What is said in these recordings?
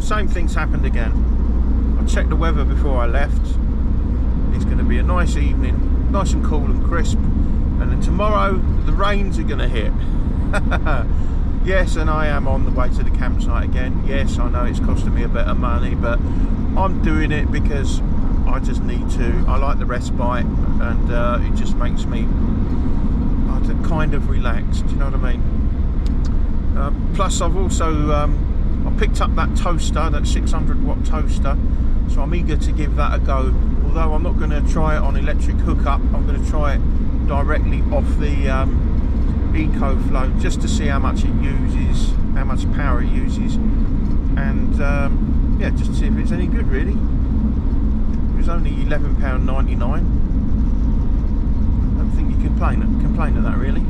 same thing's happened again. I checked the weather before I left. It's going to be a nice evening, nice and cool and crisp, and then tomorrow the rains are going to hit. Yes, and I am on the way to the campsite again. Yes, I know it's costing me a bit of money, but I'm doing it because I just need to. I like the respite, and it just makes me kind of relaxed, do you know what I mean? Plus I've also I picked up that toaster, that 600 watt toaster, so I'm eager to give that a go. Although I'm not going to try it on electric hookup, I'm going to try it directly off the EcoFlow, just to see how much it uses, how much power it uses, and yeah, just to see if it's any good really. It was only £11.99. I don't think you can complain at that really.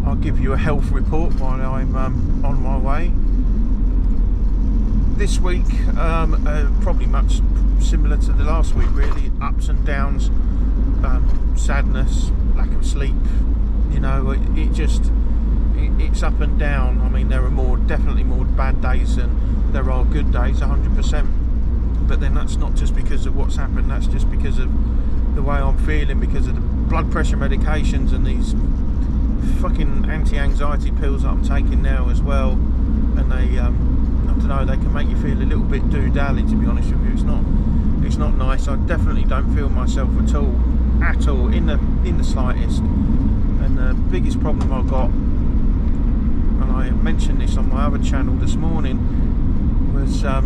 I'll give you a health report while I'm on my way. This week, probably much similar to the last week really. Ups and downs, sadness, lack of sleep, you know, it's up and down. I mean, there are definitely more bad days than there are good days, 100%. But then that's not just because of what's happened, that's just because of the way I'm feeling, because of the blood pressure medications and these fucking anti-anxiety pills that I'm taking now as well. And they, I don't know, they can make you feel a little bit doo-dally, to be honest with you. It's not nice. I definitely don't feel myself at all, in the slightest. And the biggest problem I've got, and I mentioned this on my other channel this morning, was I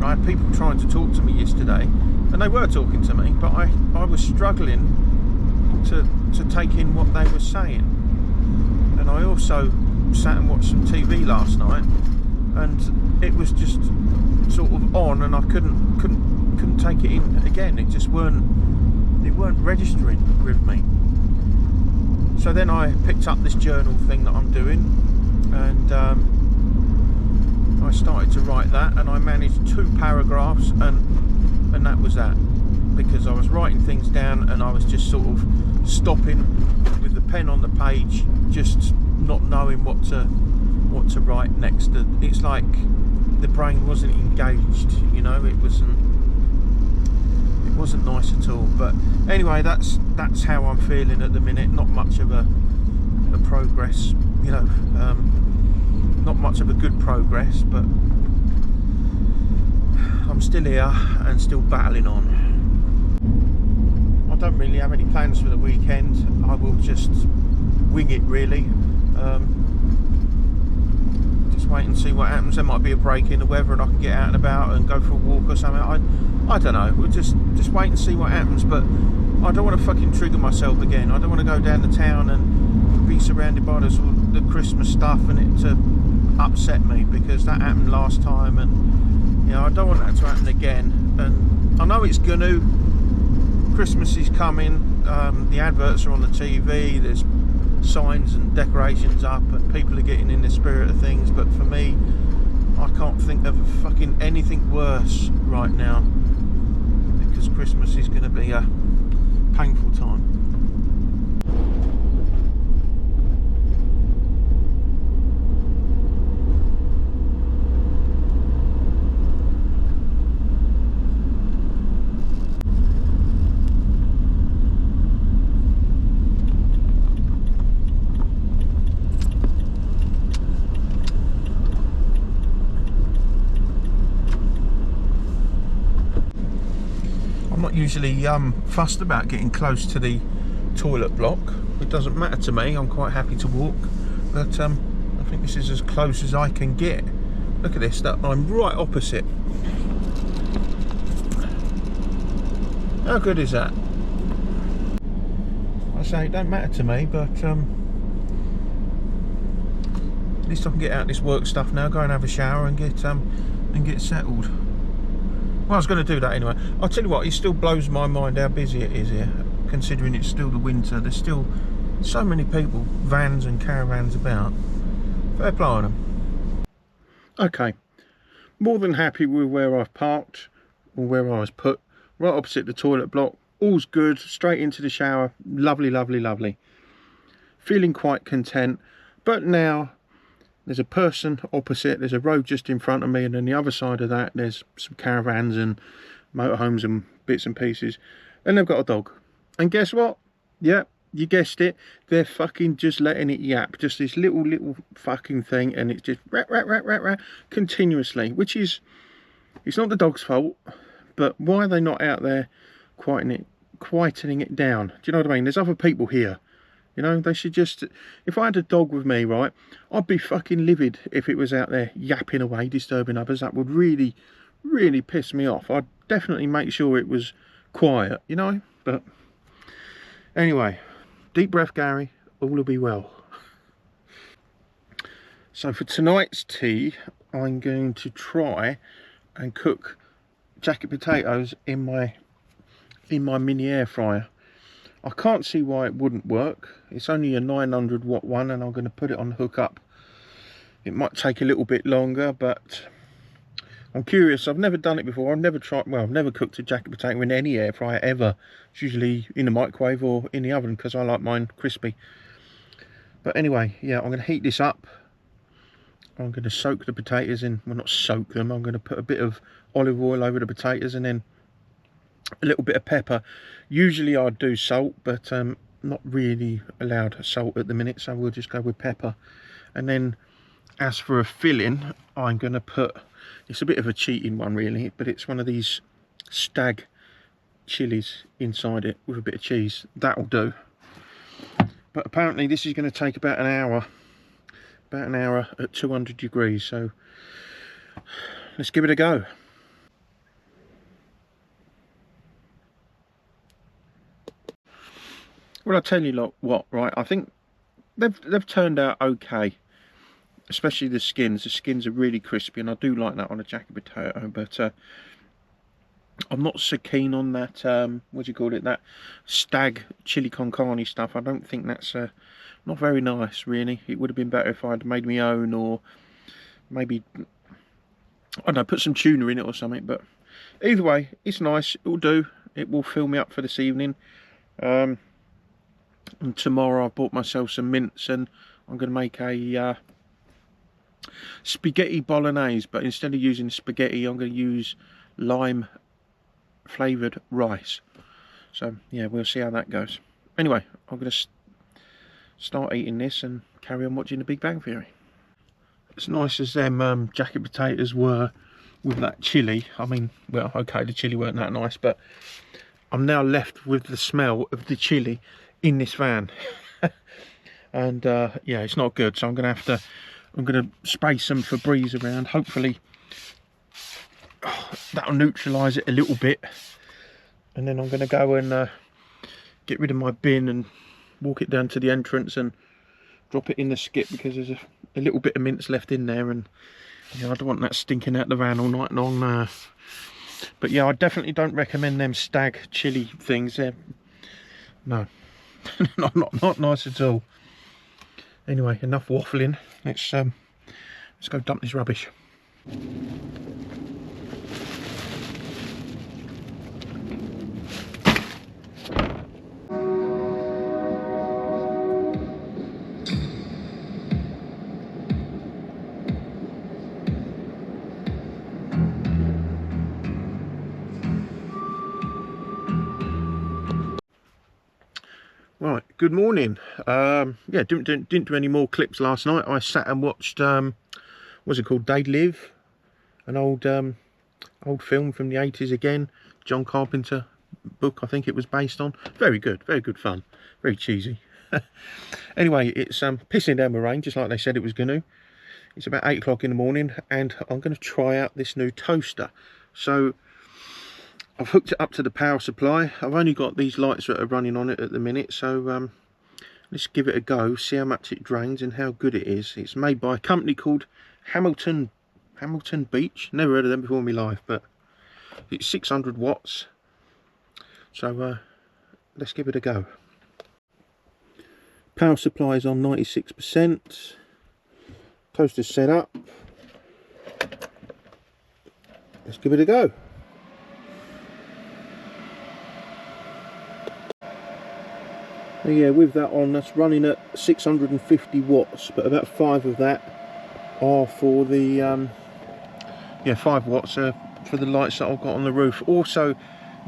had people trying to talk to me yesterday, and they were talking to me, but I was struggling to take in what they were saying. And I also sat and watched some TV last night, and it was just sort of on, and I couldn't take it in again. It just weren't registering with me. So then I picked up this journal thing that I'm doing, and I started to write that, and I managed 2 paragraphs, and that was that, because I was writing things down and I was just sort of stopping with the pen on the page, just not knowing what to write next. It's like the brain wasn't engaged, you know. It wasn't nice at all. But anyway, that's how I'm feeling at the minute. Not much of a progress, you know, not much of a good progress, but I'm still here and still battling on. I don't really have any plans for the weekend. I will just wing it really. Just wait and see what happens. There might be a break in the weather and I can get out and about and go for a walk or something. I don't know. We'll just wait and see what happens. But I don't want to fucking trigger myself again. I don't want to go down the town and be surrounded by the Christmas stuff and it to upset me, because that happened last time, and you know, I don't want that to happen again. And I know it's gonna. Christmas is coming. The adverts are on the TV. There's signs and decorations up, and people are getting in the spirit of things. But for me, I can't think of fucking anything worse right now, because Christmas is going to be a painful time. I'm not usually fussed about getting close to the toilet block. It doesn't matter to me. I'm quite happy to walk, but I think this is as close as I can get. Look at this, I'm right opposite. How good is that? I say it don't matter to me, but at least I can get out this work stuff now, go and have a shower and get settled. Well, I was going to do that anyway. I'll tell you what, it still blows my mind how busy it is here, considering it's still the winter. There's still so many people, vans and caravans about. Fair play on them. Okay, more than happy with where I've parked, or where I was put, right opposite the toilet block. all's good. Straight into the shower. Lovely, lovely, lovely. Feeling quite content. But now there's a person opposite. There's a road just in front of me, and on the other side of that there's some caravans and motorhomes and bits and pieces, and they've got a dog. And guess what? Yeah, you guessed it, they're fucking just letting it yap, just this little fucking thing, and it's just rat rat rat rat rat continuously, which is, it's not the dog's fault, but why are they not out there quietening it down? Do you know what I mean? There's other people here, you know. They should just, if I had a dog with me, right, I'd be fucking livid if it was out there yapping away, disturbing others. That would really piss me off. I'd definitely make sure it was quiet, you know. But anyway, deep breath, Gary, all will be well. So for tonight's tea, I'm going to try and cook jacket potatoes in my mini air fryer. I can't see why it wouldn't work. It's only a 900 watt one, and I'm going to put it on hook up. It might take a little bit longer, but I'm curious. I've never done it before. I've never tried, well, I've never cooked a jacket potato in any air fryer ever. It's usually in the microwave or in the oven because I like mine crispy. But anyway, yeah, I'm going to heat this up. I'm going to soak the potatoes in. Well, not soak them. I'm going to put a bit of olive oil over the potatoes and then a little bit of pepper. Usually I'd do salt, but not really allowed salt at the minute, so we'll just go with pepper. And then as for a filling, I'm going to put, it's a bit of a cheating one really, but it's one of these stag chilies inside it with a bit of cheese. That'll do. But apparently this is going to take about an hour at 200 degrees, so let's give it a go. Well, I'll tell you lot what, right, I think they've turned out okay, especially the skins. The skins are really crispy, and I do like that on a jacket potato, but I'm not so keen on that, what do you call it, that stag chili con carne stuff. I don't think that's not very nice, really. It would have been better if I'd made my own, or maybe, I don't know, put some tuna in it or something. But either way, it's nice. It'll do. It will fill me up for this evening. And tomorrow I bought myself some mince, and I'm going to make a spaghetti bolognese, but instead of using spaghetti, I'm going to use lime flavoured rice. So yeah, we'll see how that goes. Anyway, I'm going to start eating this and carry on watching The Big Bang Theory. As nice as them jacket potatoes were with that chilli, I mean, well, okay, the chilli weren't that nice, but I'm now left with the smell of the chilli in this van. And yeah, it's not good, so I'm going to spray some Febreze around. Hopefully that'll neutralise it a little bit, and then I'm going to go and get rid of my bin and walk it down to the entrance and drop it in the skip, because there's a little bit of mince left in there, and you know, I don't want that stinking out the van all night long. But yeah, I definitely don't recommend them stag chili things. They're no, not nice at all. Anyway, enough waffling. Let's go dump this rubbish. Right, good morning. Yeah, didn't do any more clips last night. I sat and watched what's it called, They Live, an old film from the 80s again, John Carpenter book I think it was based on. Very good fun, very cheesy. Anyway, it's pissing down with rain, just like they said it was going to. It's about 8 o'clock in the morning, and I'm going to try out this new toaster. So I've hooked it up to the power supply. I've only got these lights that are running on it at the minute, so let's give it a go, see how much it drains and how good it is. It's made by a company called Hamilton Beach. Never heard of them before in my life, but it's 600 watts. So let's give it a go. Power supply is on 96%. Toaster's set up. Let's give it a go. So yeah, with that on, that's running at 650 watts, but about 5 of that are for the 5 watts are for the lights that I've got on the roof. Also,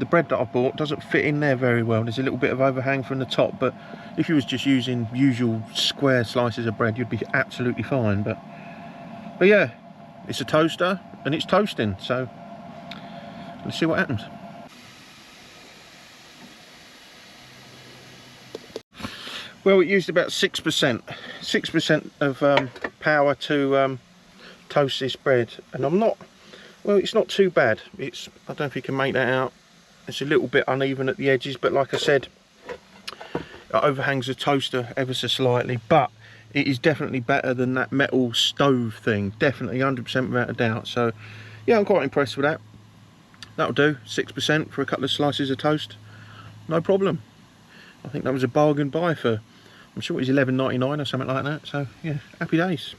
the bread that I bought doesn't fit in there very well. There's a little bit of overhang from the top, but if you was just using usual square slices of bread, you'd be absolutely fine. But yeah, it's a toaster and it's toasting, so let's see what happens. Well, it used about 6% of power to toast this bread, and it's not too bad. I don't know if you can make that out. It's a little bit uneven at the edges, but like I said, it overhangs the toaster ever so slightly, but it is definitely better than that metal stove thing. Definitely, 100% without a doubt. So yeah, I'm quite impressed with that. That'll do, 6% for a couple of slices of toast, no problem. I think that was a bargain buy for, I'm sure it was $11.99 or something like that. So yeah, happy days.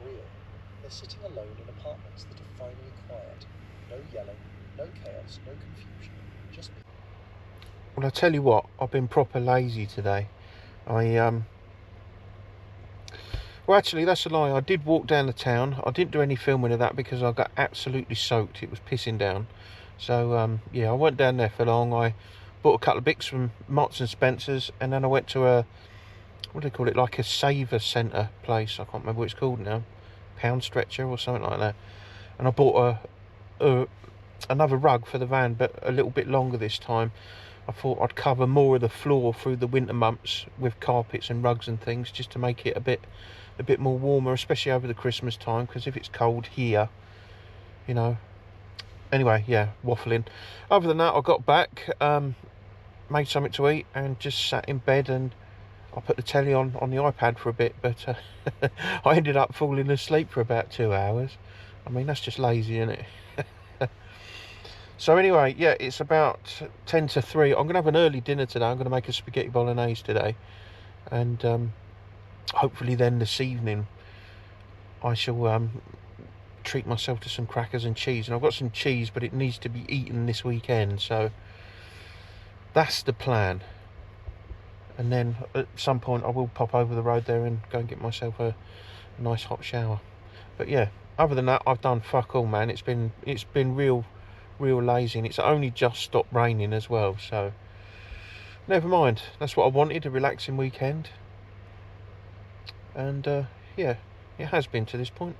Real. They're sitting alone in apartments that are finally quiet. No yelling, no chaos, no confusion. Just me. Well, I tell you what, I've been proper lazy today. Well, actually, that's a lie. I did walk down the town. I didn't do any filming of that because I got absolutely soaked. It was pissing down. So yeah, I went down there for long. I bought a couple of bits from Marks and Spencer's, and then I went to a, what do they call it, like a saver centre place. I can't remember what it's called now. Pound stretcher or something like that. And I bought another rug for the van, but a little bit longer this time. I thought I'd cover more of the floor through the winter months with carpets and rugs and things, just to make it a bit more warmer, especially over the Christmas time, because if it's cold here, you know. Anyway, yeah, waffling. Other than that, I got back, made something to eat, and just sat in bed, and I put the telly on the iPad for a bit, but I ended up falling asleep for about 2 hours. I mean, that's just lazy, isn't it? So anyway, yeah, it's about 10 to 3. I'm going to have an early dinner today. I'm going to make a spaghetti bolognese today. And hopefully then this evening I shall treat myself to some crackers and cheese. And I've got some cheese, but it needs to be eaten this weekend. So that's the plan. And then at some point I will pop over the road there and go and get myself a nice hot shower. But yeah, other than that, I've done fuck all, man. It's been real lazy, and it's only just stopped raining as well, so never mind. That's what I wanted, a relaxing weekend, and yeah, it has been to this point.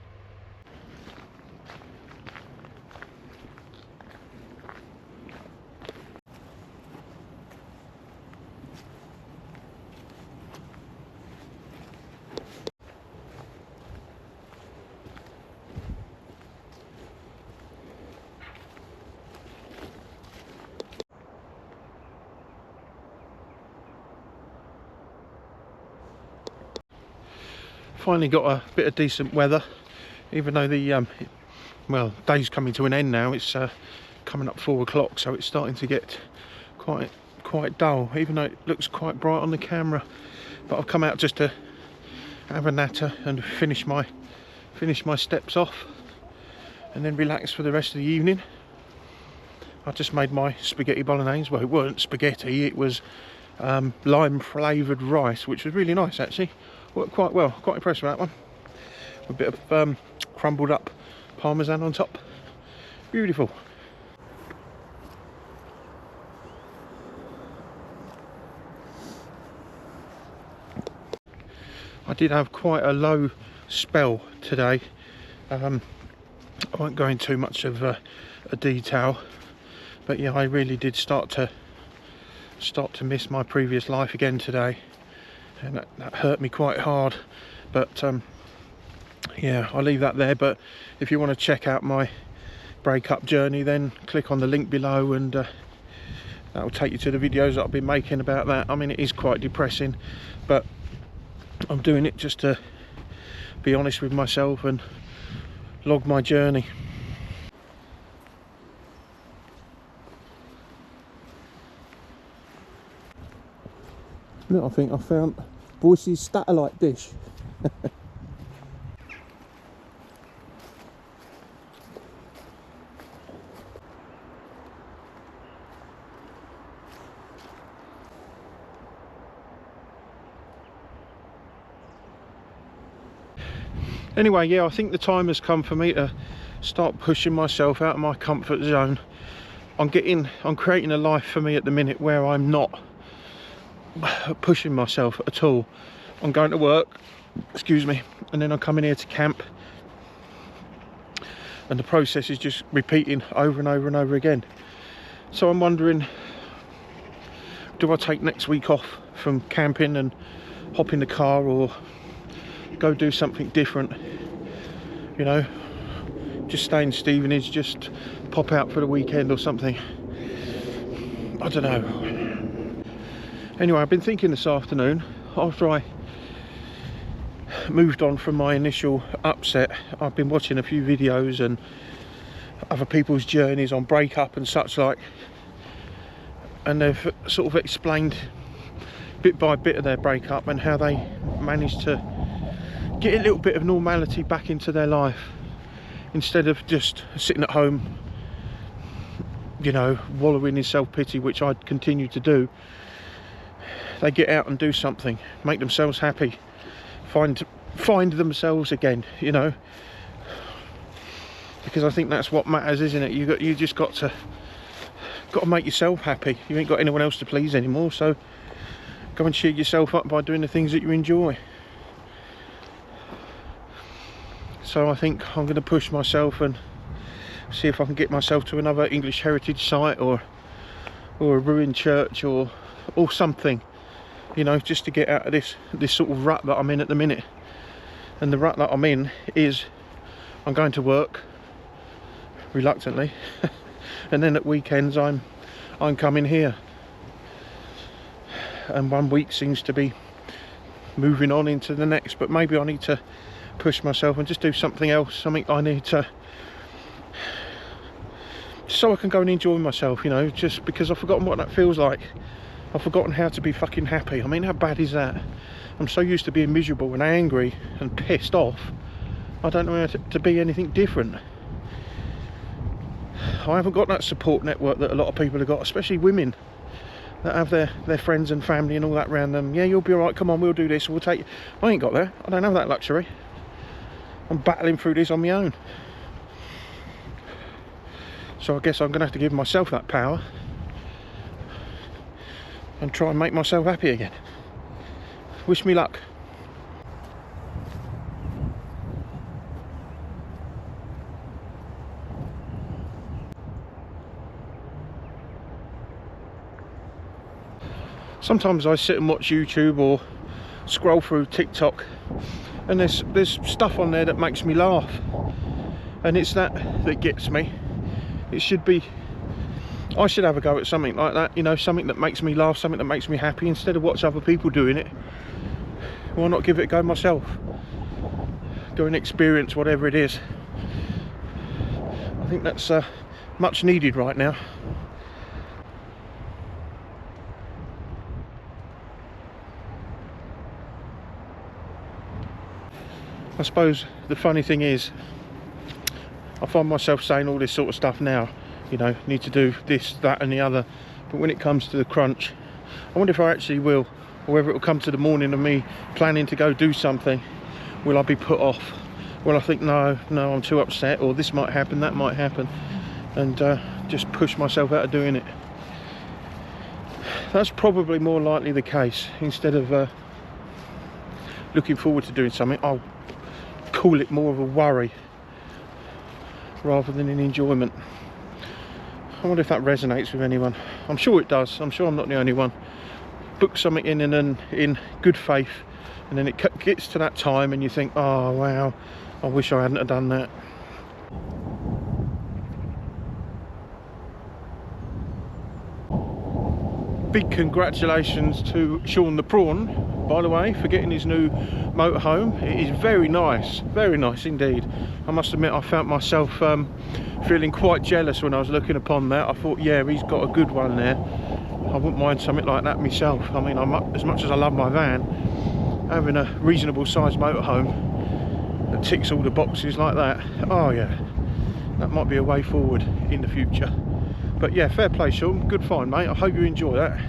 Finally got a bit of decent weather, even though the well, day's coming to an end now. It's coming up 4 o'clock, so it's starting to get quite dull, even though it looks quite bright on the camera. But I've come out just to have a natter and finish my steps off, and then relax for the rest of the evening. I just made my spaghetti bolognese. Well, it weren't spaghetti, it was lime flavoured rice, which was really nice actually. Worked quite well, quite impressed with that one. A bit of crumbled up parmesan on top. Beautiful. I did have quite a low spell today. I won't go into too much of a detail, but yeah, I really did start to miss my previous life again today, and that hurt me quite hard. But yeah, I'll leave that there. But if you want to check out my breakup journey, then click on the link below, and that will take you to the videos that I've been making about that. I mean, it is quite depressing, but I'm doing it just to be honest with myself and log my journey. Look, I think I found Boyce's satellite dish. Anyway, yeah, I think the time has come for me to start pushing myself out of my comfort zone. I'm creating a life for me at the minute where I'm not pushing myself at all. I'm going to work, excuse me, and then I'm coming here to camp, and the process is just repeating over and over and over again. So I'm wondering, do I take next week off from camping and hop in the car, or go do something different? You know, just stay in Stevenage, just pop out for the weekend or something. I don't know. Anyway, I've been thinking this afternoon, after I moved on from my initial upset, I've been watching a few videos and other people's journeys on breakup and such like, and they've sort of explained bit by bit of their breakup and how they managed to get a little bit of normality back into their life, instead of just sitting at home, you know, wallowing in self-pity, which I'd continue to do. They get out and do something, make themselves happy, find themselves again, you know, because I think that's what matters, isn't it? You just got to make yourself happy. You ain't got anyone else to please anymore, so go and cheer yourself up by doing the things that you enjoy. So I think I'm going to push myself and see if I can get myself to another English heritage site, or a ruined church, or something, you know, just to get out of this sort of rut that I'm in at the minute. And the rut that I'm in is, I'm going to work reluctantly and then at weekends I'm coming here, and one week seems to be moving on into the next. But maybe I need to push myself and just do something else, something I need to, so I can go and enjoy myself, you know, just because I've forgotten what that feels like. I've forgotten how to be fucking happy. I mean, how bad is that? I'm so used to being miserable and angry and pissed off, I don't know how to be anything different. I haven't got that support network that a lot of people have got, especially women that have their friends and family and all that around them. Yeah, you'll be alright, come on, we'll do this, we'll take you. I ain't got that. I don't have that luxury. I'm battling through this on my own. So I guess I'm going to have to give myself that power and try and make myself happy again. Wish me luck. Sometimes I sit and watch YouTube or scroll through TikTok, and there's stuff on there that makes me laugh, and it's that gets me. It should be, I should have a go at something like that, you know, something that makes me laugh, something that makes me happy, instead of watch other people doing it. Why not give it a go myself? Go and experience whatever it is. I think that's much needed right now. I suppose the funny thing is, I find myself saying all this sort of stuff now, you know, need to do this, that and the other, but when it comes to the crunch, I wonder if I actually will, or whether it will come to the morning of me planning to go do something, will I be put off? Will I think, no, I'm too upset, or this might happen, that might happen, and just push myself out of doing it? That's probably more likely the case. Instead of looking forward to doing something, I'll call it more of a worry rather than an enjoyment. I wonder if that resonates with anyone. I'm sure it does. I'm sure I'm not the only one. Book something in good faith, and then it gets to that time and you think, oh wow, I wish I hadn't have done that. Big congratulations to Sean the Prawn, by the way, for getting his new motorhome. It is very nice indeed. I must admit, I found myself feeling quite jealous when I was looking upon that. I thought, yeah, he's got a good one there. I wouldn't mind something like that myself. I mean, as much as I love my van, having a reasonable sized motorhome that ticks all the boxes like that, oh yeah, that might be a way forward in the future. But yeah, fair play, Sean. Good find, mate. I hope you enjoy that.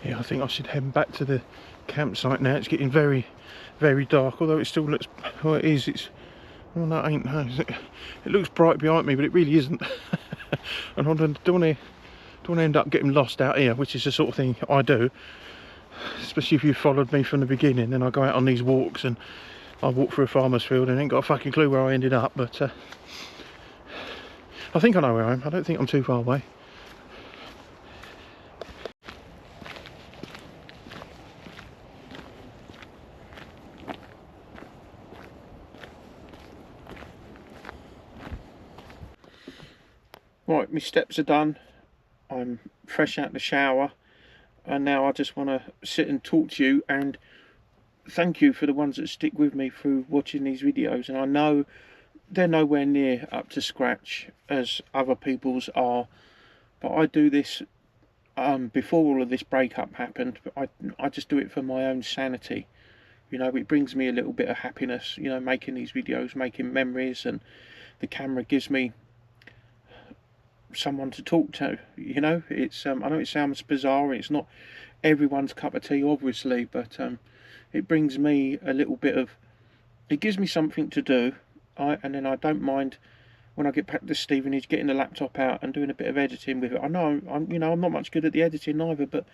Yeah, I think I should head back to the campsite now. It's getting very, very dark, although it still looks, well, it is, it's, well, that ain't, no, it looks bright behind me, but it really isn't. And I don't want to end up getting lost out here, which is the sort of thing I do, especially if you followed me from the beginning. Then I go out on these walks and I walk through a farmer's field and ain't got a fucking clue where I ended up, but I think I know where I am. I don't think I'm too far away. Right, my steps are done. I'm fresh out the shower, and now I just want to sit and talk to you and thank you for the ones that stick with me through watching these videos. And I know they're nowhere near up to scratch as other people's are, but I do this before all of this breakup happened. But I just do it for my own sanity. You know, it brings me a little bit of happiness, you know, making these videos, making memories, and the camera gives me someone to talk to. You know, it's I know it sounds bizarre, it's not everyone's cup of tea obviously, but it brings me a little bit of, it gives me something to do. And then I don't mind when I get back to Stevenage getting the laptop out and doing a bit of editing with it. I know I'm not much good at the editing either, but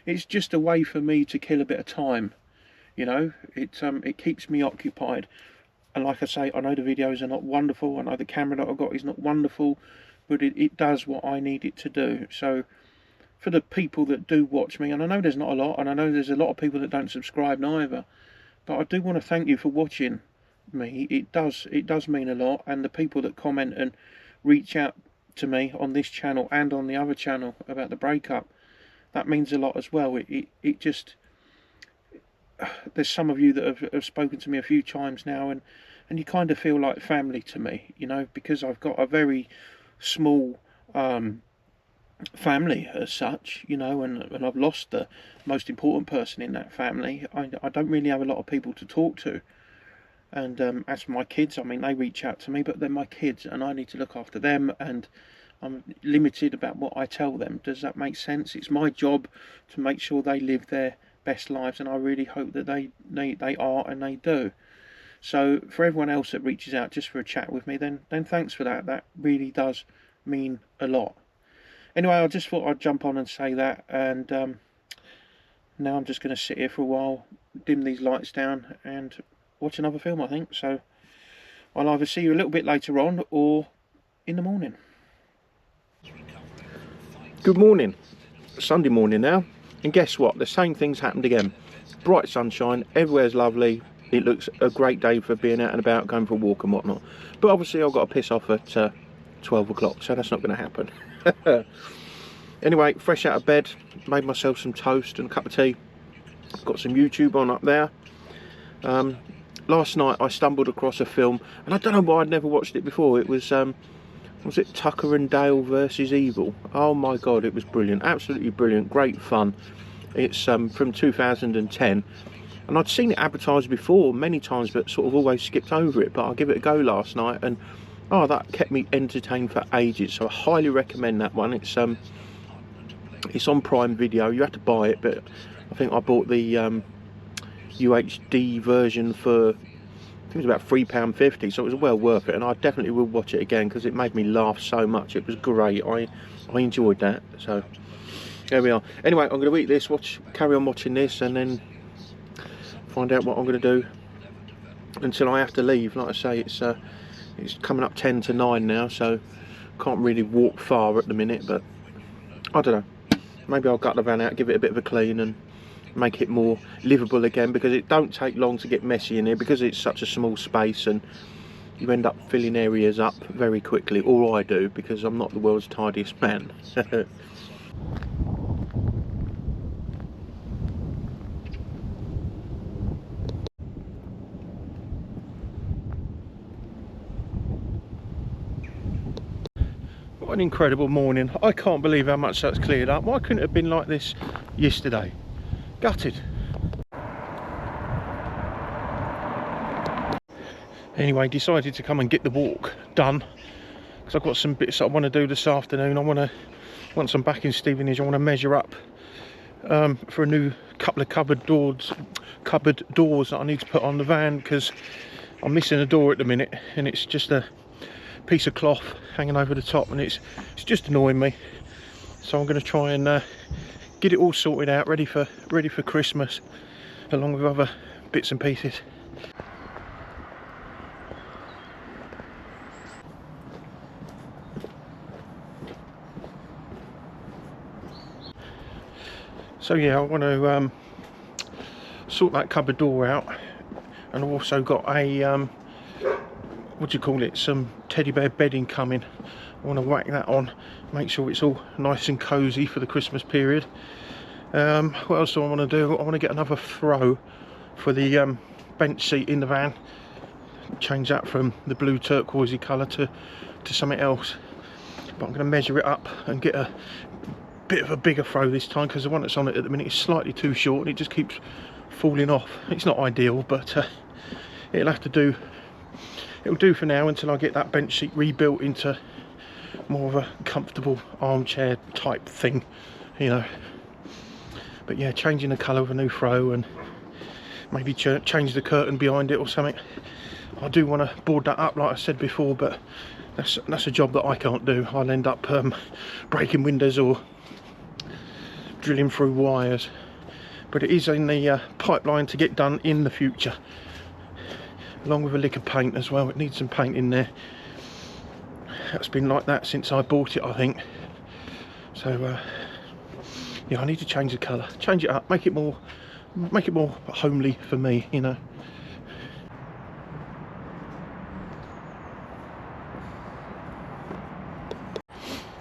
it's just a way for me to kill a bit of time. You know, it keeps me occupied. And like I say, I know the videos are not wonderful, I know the camera that I've got is not wonderful, but it does what I need it to do. So for the people that do watch me, and I know there's not a lot, and I know there's a lot of people that don't subscribe neither, but I do want to thank you for watching me. It does mean a lot. And the people that comment and reach out to me on this channel and on the other channel about the breakup, that means a lot as well. It just, there's some of you that have spoken to me a few times now, and you kind of feel like family to me, you know, because I've got a very small family as such, you know, and I've lost the most important person in that family. I don't really have a lot of people to talk to. And as for my kids, I mean, they reach out to me, but they're my kids and I need to look after them, and I'm limited about what I tell them. Does that make sense? It's my job to make sure they live their best lives, and I really hope that they are, and they do. So for everyone else that reaches out just for a chat with me, then thanks for that. That really does mean a lot. Anyway, I just thought I'd jump on and say that, and now I'm just going to sit here for a while, dim these lights down, and watch another film, I think. So I'll either see you a little bit later on or in the morning. Good morning. Sunday morning now, and guess what? The same thing's happened again. Bright sunshine, everywhere's lovely. It looks a great day for being out and about, going for a walk and whatnot. But obviously I've got to piss off at 12 o'clock, so that's not going to happen. Anyway, fresh out of bed, made myself some toast and a cup of tea. Got some YouTube on up there. Last night I stumbled across a film, and I don't know why I'd never watched it before. It was it Tucker and Dale versus Evil? Oh my god, it was brilliant, absolutely brilliant, great fun. It's from 2010, and I'd seen it advertised before many times, but sort of always skipped over it. But I gave it a go last night, and oh, that kept me entertained for ages. So I highly recommend that one. It's on Prime Video. You have to buy it, but I think I bought the UHD version for, I think it was about £3.50, so it was well worth it, and I definitely will watch it again because it made me laugh so much. It was great. I enjoyed that. So there we are. Anyway, I'm going to eat this, carry on watching this, and then find out what I'm going to do until I have to leave. Like I say, it's coming up 10 to 9 now, so can't really walk far at the minute, but I don't know, maybe I'll gut the van out, give it a bit of a clean and make it more livable again, because it don't take long to get messy in here, because it's such a small space and you end up filling areas up very quickly, or I do, because I'm not the world's tidiest man. What an incredible morning. I can't believe how much that's cleared up. Why couldn't it have been like this yesterday? Gutted. Anyway, decided to come and get the walk done, because I've got some bits that I want to do this afternoon. Once I'm back in Stevenage, I want to measure up for a new couple of cupboard doors that I need to put on the van, because I'm missing a door at the minute, and it's just a piece of cloth hanging over the top, and it's just annoying me. So I'm going to try and get it all sorted out, ready for Christmas, along with other bits and pieces. So yeah, I want to sort that cupboard door out, and I've also got a what do you call it, some teddy bear bedding coming. I want to whack that on, make sure it's all nice and cozy for the Christmas period. What else do I want to do? I want to get another throw for the bench seat in the van, change that from the blue turquoisey colour to something else. But I'm going to measure it up and get a bit of a bigger throw this time, because the one that's on it at the minute is slightly too short and it just keeps falling off. It's not ideal, but it'll have to do. It'll do for now until I get that bench seat rebuilt into more of a comfortable armchair type thing, you know. But yeah, changing the colour of a new throw, and maybe change the curtain behind it or something. I do want to board that up, like I said before, but that's a job that I can't do. I'll end up breaking windows or drilling through wires. But it is in the pipeline to get done in the future, along with a lick of paint as well. It needs some paint in there. That's been like that since I bought it, I think. So yeah, I need to change the colour, change it up, make it more homely for me, you know.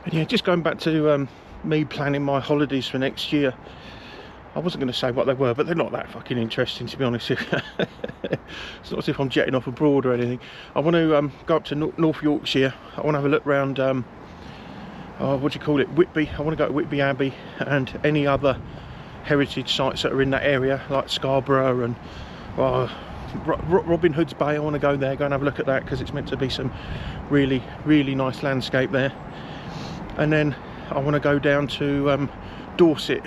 And yeah, just going back to me planning my holidays for next year. I wasn't going to say what they were, but they're not that fucking interesting, to be honest. It's not as if I'm jetting off abroad or anything. I want to go up to North Yorkshire. I want to have a look round, what do you call it, Whitby. I want to go to Whitby Abbey and any other heritage sites that are in that area, like Scarborough and Robin Hood's Bay. I want to go there, go and have a look at that, because it's meant to be some really, really nice landscape there. And then I want to go down to Dorset,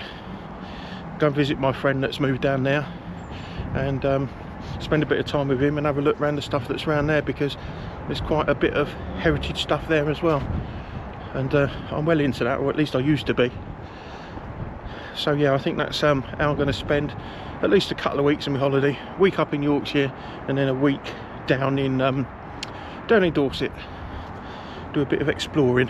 go and visit my friend that's moved down there, and spend a bit of time with him and have a look around the stuff that's around there, because there's quite a bit of heritage stuff there as well, and I'm well into that, or at least I used to be. So yeah, I think that's how I'm going to spend at least a couple of weeks on my holiday. A week up in Yorkshire, and then a week down in Dorset. Do a bit of exploring.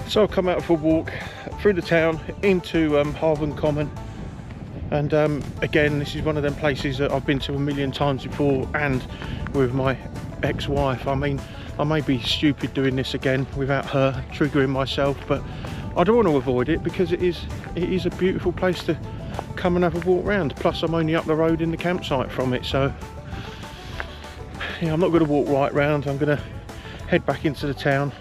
So I've come out for a walk through the town into Hertford Common, and again, this is one of them places that I've been to a million times before, and with my ex-wife. I mean, I may be stupid doing this again without her, triggering myself, but I don't want to avoid it, because it is a beautiful place to come and have a walk around. Plus I'm only up the road in the campsite from it, so yeah, I'm not going to walk right round. I'm going to head back into the town,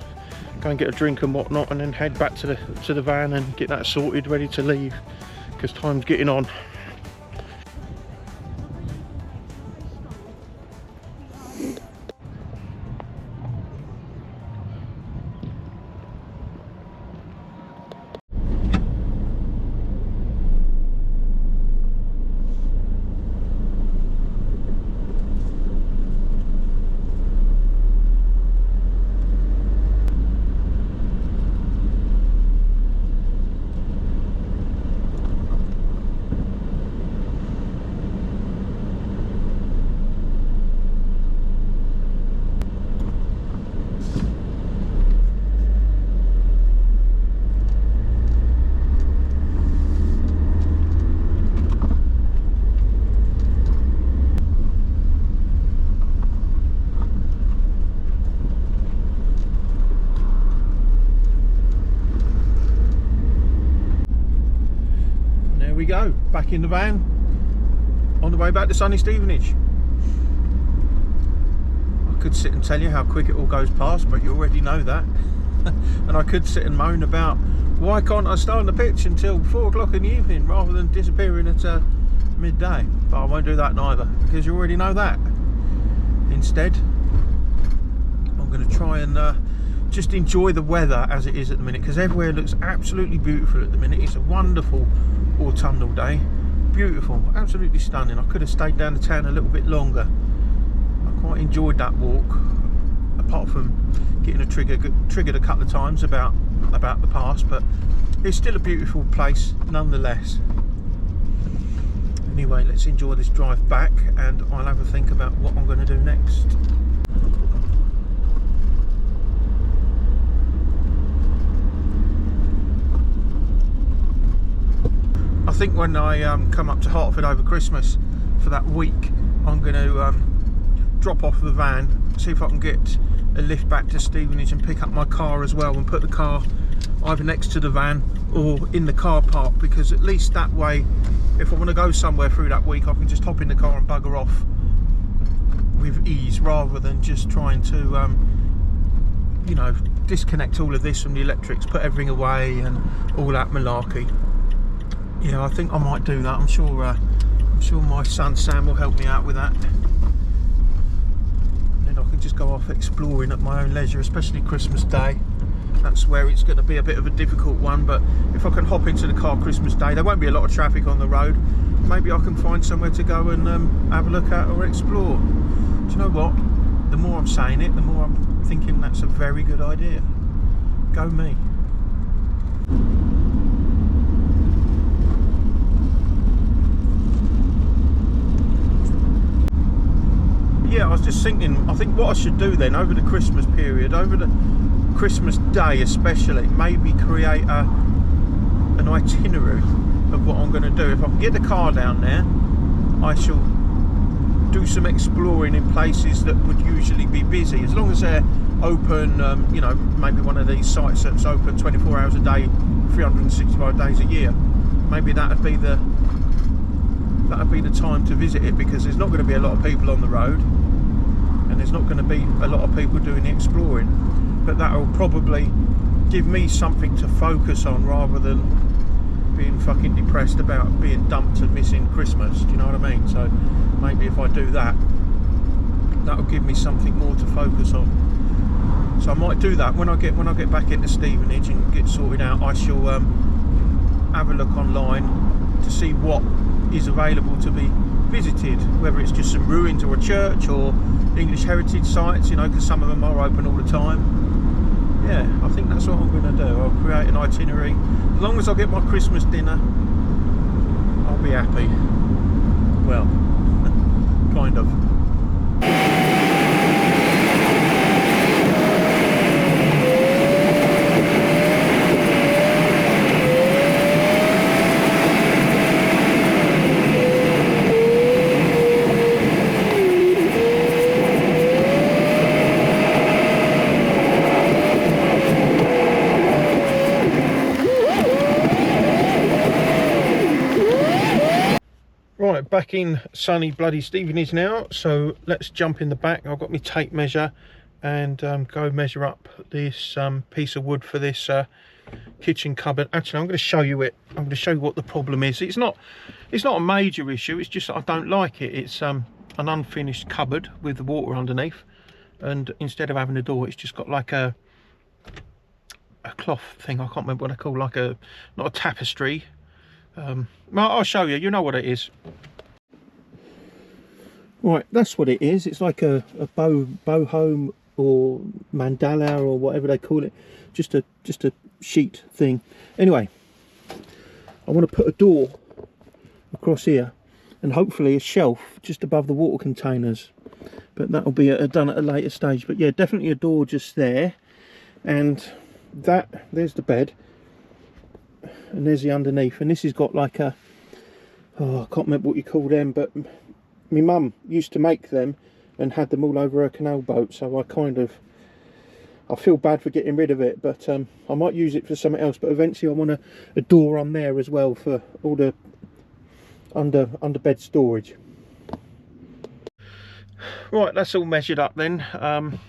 go and get a drink and whatnot, and then head back to the van and get that sorted, ready to leave, because time's getting on. we go, back in the van on the way back to sunny Stevenage. I could sit and tell you how quick it all goes past, but you already know that. And I could sit and moan about why can't I start on the pitch until 4 o'clock in the evening rather than disappearing at midday, but I won't do that neither, because you already know that. Instead, I'm going to try and just enjoy the weather as it is at the minute, because everywhere looks absolutely beautiful at the minute. It's a wonderful autumnal day, beautiful, absolutely stunning. I could have stayed down the town a little bit longer. I quite enjoyed that walk, apart from getting triggered a couple of times about the past, but it's still a beautiful place nonetheless. Anyway, let's enjoy this drive back, and I'll have a think about what I'm going to do next. I think when I come up to Hertford over Christmas for that week, I'm going to drop off the van, see if I can get a lift back to Stevenage and pick up my car as well, and put the car either next to the van or in the car park, because at least that way, if I want to go somewhere through that week, I can just hop in the car and bugger off with ease, rather than just trying to you know, disconnect all of this from the electrics, put everything away and all that malarkey. Yeah, I think I might do that. I'm sure my son Sam will help me out with that. Then I can just go off exploring at my own leisure, especially Christmas Day. That's where it's going to be a bit of a difficult one, but if I can hop into the car Christmas Day, there won't be a lot of traffic on the road. Maybe I can find somewhere to go and have a look at or explore. Do you know what? The more I'm saying it, the more I'm thinking that's a very good idea. Go me. Yeah, I was just thinking, I think what I should do then over the Christmas period, over the Christmas Day especially, maybe create an itinerary of what I'm going to do. If I can get the car down there, I shall do some exploring in places that would usually be busy, as long as they're open. You know, maybe one of these sites that's open 24 hours a day, 365 days a year. Maybe that'd be the time to visit it, because there's not going to be a lot of people on the road, and there's not going to be a lot of people doing the exploring. But that will probably give me something to focus on, rather than being fucking depressed about being dumped and missing Christmas. Do you know what I mean? So maybe if I do that, that'll give me something more to focus on. So I might do that when I get back into Stevenage and get sorted out. I shall have a look online to see what is available to be visited, whether it's just some ruins or a church or English heritage sites, you know, because some of them are open all the time. Yeah, I think that's what I'm going to do. I'll create an itinerary. As long as I get my Christmas dinner, I'll be happy. Well, kind of. Right, back in sunny bloody Stevenage now, so let's jump in the back. I've got my tape measure and go measure up this piece of wood for this kitchen cupboard. Actually, I'm going to show you it. I'm going to show you what the problem is. It's not a major issue, it's just that I don't like it. It's an unfinished cupboard with the water underneath, and instead of having a door, it's just got like a cloth thing. I can't remember what I call, like not a tapestry. I'll show you. You know what it is. Right, that's what it is. It's like a boho or mandala or whatever they call it. Just a sheet thing. Anyway, I want to put a door across here, and hopefully a shelf just above the water containers. But that'll be done at a later stage. But yeah, definitely a door just there, and there's the bed. And there's the underneath, and this has got like I can't remember what you call them, but my mum used to make them and had them all over her canal boat, so I feel bad for getting rid of it, but I might use it for something else. But eventually I want a door on there as well for all the under bed storage. Right, that's all measured up then. I'm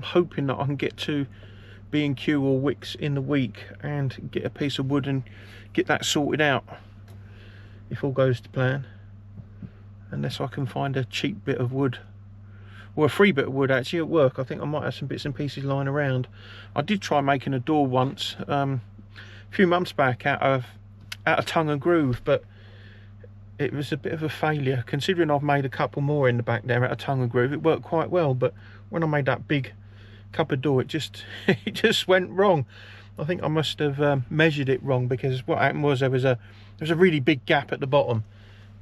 hoping that I can get to B&Q or Wickes in the week and get a piece of wood and get that sorted out, if all goes to plan. Unless I can find a cheap bit of wood, or a free bit of wood actually at work. I think I might have some bits and pieces lying around. I did try making a door once, a few months back, out of tongue and groove, but it was a bit of a failure, considering I've made a couple more in the back there out of tongue and groove. It worked quite well, but when I made that big cupboard door, it just it just went wrong. I think I must have measured it wrong, because what happened was there was a really big gap at the bottom,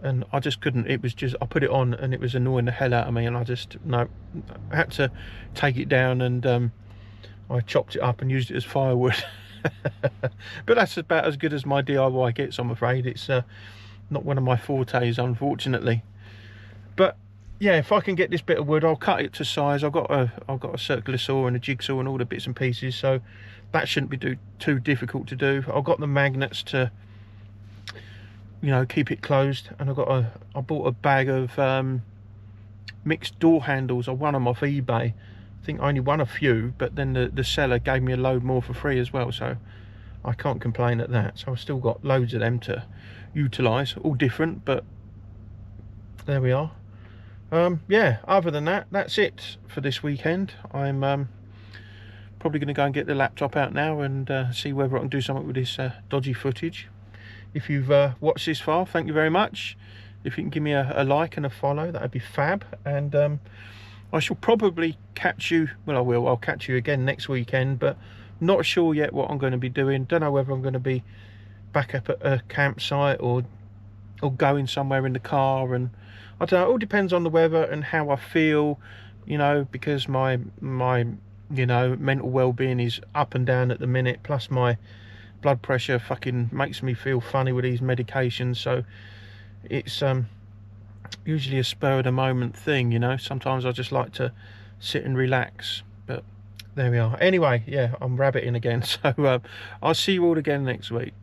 and I just couldn't. It was just, I put it on and it was annoying the hell out of me, and I had to take it down, and I chopped it up and used it as firewood. But that's about as good as my DIY gets, I'm afraid. It's not one of my fortes, unfortunately. But yeah, if I can get this bit of wood, I'll cut it to size. I've got a circular saw and a jigsaw and all the bits and pieces, so that shouldn't be too difficult to do. I've got the magnets to, you know, keep it closed, and I bought a bag of mixed door handles. I won them off eBay. I think I only won a few, but then the seller gave me a load more for free as well, so I can't complain at that. So I've still got loads of them to utilise, all different, but there we are. Yeah, other than that, that's it for this weekend. I'm probably going to go and get the laptop out now and see whether I can do something with this dodgy footage. If you've watched this far, thank you very much. If you can give me a like and a follow, that would be fab. And I shall probably catch you, well, I'll catch you again next weekend, but not sure yet what I'm going to be doing. Don't know whether I'm going to be back up at a campsite or going somewhere in the car, and I don't know, it all depends on the weather and how I feel, you know, because my you know, mental well-being is up and down at the minute, plus my blood pressure fucking makes me feel funny with these medications. So it's usually a spur of the moment thing, you know. Sometimes I just like to sit and relax, but there we are. Anyway, yeah, I'm rabbiting again, so I'll see you all again next week.